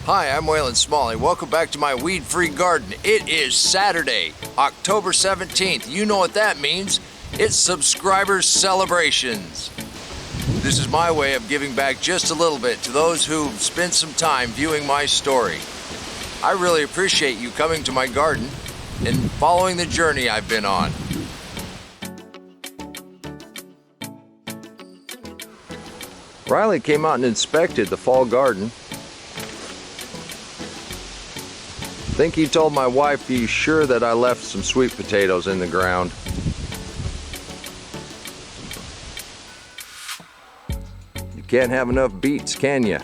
Hi, I'm Waylon Smalley. Welcome back to my weed-free garden. It is Saturday, October 17th. You know what that means. It's subscriber celebrations. This is my way of giving back just a little bit to those who've spent some time viewing my story. I really appreciate you coming to my garden and following the journey I've been on. Riley came out and inspected the fall garden. I think he told my wife he's sure that I left some sweet potatoes in the ground. You can't have enough beets, can you?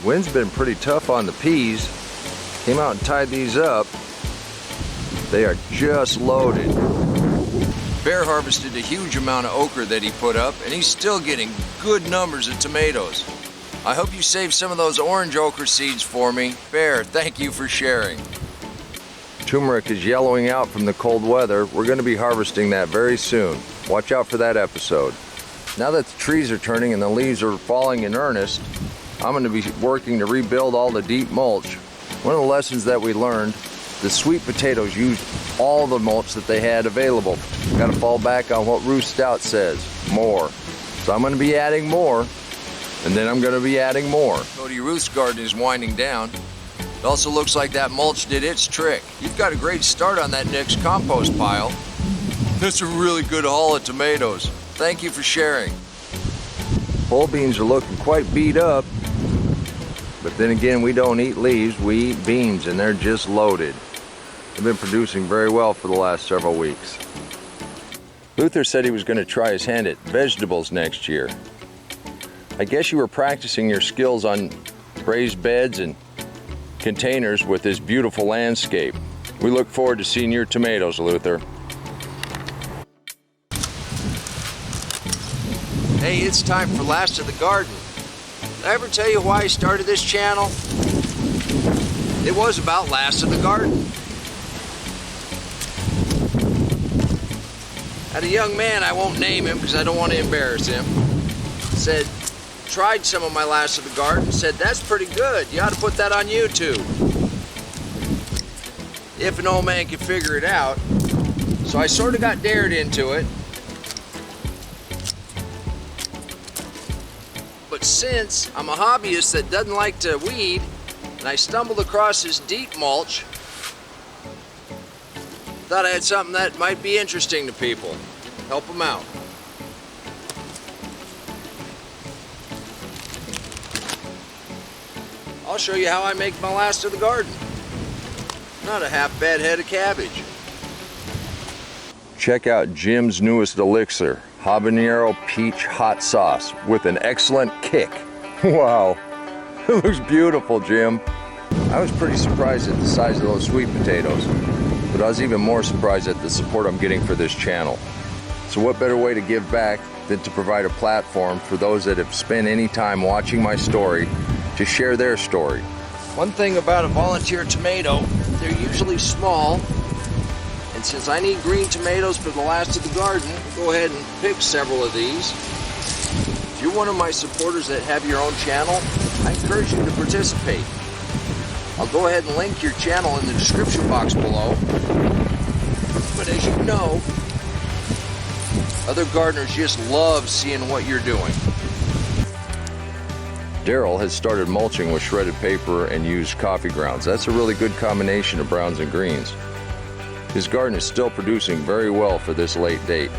Wind's been pretty tough on the peas. Came out and tied these up. They are just loaded. Bear harvested a huge amount of okra that he put up, and he's still getting good numbers of tomatoes. I hope you saved some of those orange okra seeds for me. Bear, thank you for sharing. Turmeric is yellowing out from the cold weather. We're going to be harvesting that very soon. Watch out for that episode. Now that the trees are turning and the leaves are falling in earnest, I'm going to be working to rebuild all the deep mulch. One of the lessons that we learned, the sweet potatoes used all the mulch that they had available. Got to fall back on what Ruth Stout says, more. So I'm going to be adding more. And then I'm going to be adding more. Cody Ruth's garden is winding down. It also looks like that mulch did its trick. You've got a great start on that next compost pile. That's a really good haul of tomatoes. Thank you for sharing. Pole beans are looking quite beat up. But then again, we don't eat leaves, we eat beans, and they're just loaded. They've been producing very well for the last several weeks. Luther said he was going to try his hand at vegetables next year. I guess you were practicing your skills on raised beds and containers with this beautiful landscape. We look forward to seeing your tomatoes, Luther. Hey, it's time for Last of the Garden. Did I ever tell you why I started this channel? It was about Last of the Garden. Had a young man, I won't name him because I don't want to embarrass him, tried some of my Last of the Garden, said, that's pretty good, you ought to put that on YouTube. If an old man can figure it out. So I sort of got dared into it. But since I'm a hobbyist that doesn't like to weed, and I stumbled across this deep mulch, thought I had something that might be interesting to people. Help them out. I'll show you how I make my Last of the Garden. Not a half bad head of cabbage. Check out Jim's newest elixir, habanero peach hot sauce with an excellent kick. Wow, it looks beautiful, Jim. I was pretty surprised at the size of those sweet potatoes, but I was even more surprised at the support I'm getting for this channel. So what better way to give back than to provide a platform for those that have spent any time watching my story to share their story. One thing about a volunteer tomato, they're usually small, and since I need green tomatoes for the Last of the Garden, I'll go ahead and pick several of these. If you're one of my supporters that have your own channel, I encourage you to participate. I'll go ahead and link your channel in the description box below. But as you know, other gardeners just love seeing what you're doing. Daryl has started mulching with shredded paper and used coffee grounds. That's a really good combination of browns and greens. His garden is still producing very well for this late date.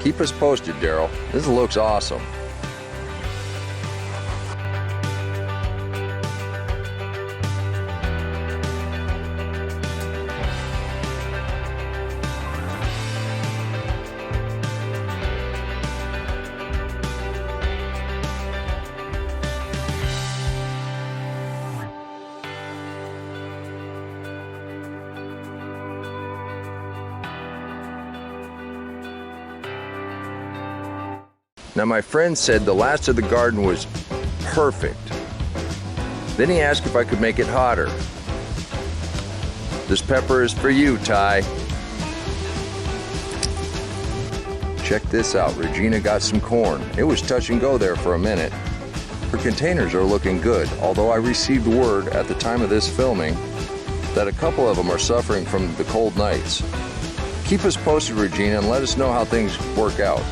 Keep us posted, Daryl. This looks awesome. Now my friend said the Last of the Garden was perfect. Then he asked if I could make it hotter. This pepper is for you, Ty. Check this out, Regina got some corn. It was touch and go there for a minute. Her containers are looking good, although I received word at the time of this filming that a couple of them are suffering from the cold nights. Keep us posted, Regina, and let us know how things work out.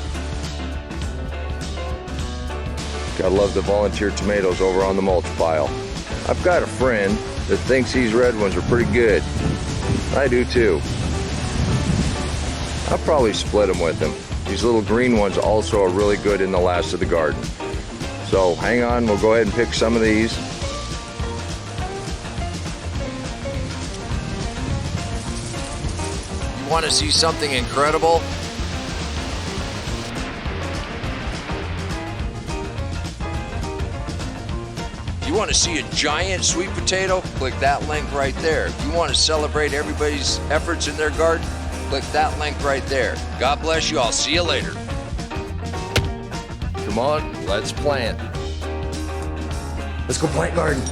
Gotta love the volunteer tomatoes over on the mulch pile. I've got a friend that thinks these red ones are pretty good. I do too. I'll probably split them with him. These little green ones also are really good in the last of the garden. So hang on, we'll go ahead and pick some of these. You want to see something incredible? You want to see a giant sweet potato? Click that link right there. If you want to celebrate everybody's efforts in their garden, click that link right there. God bless you. I'll see you later. Come on, let's plant. Let's go plant garden.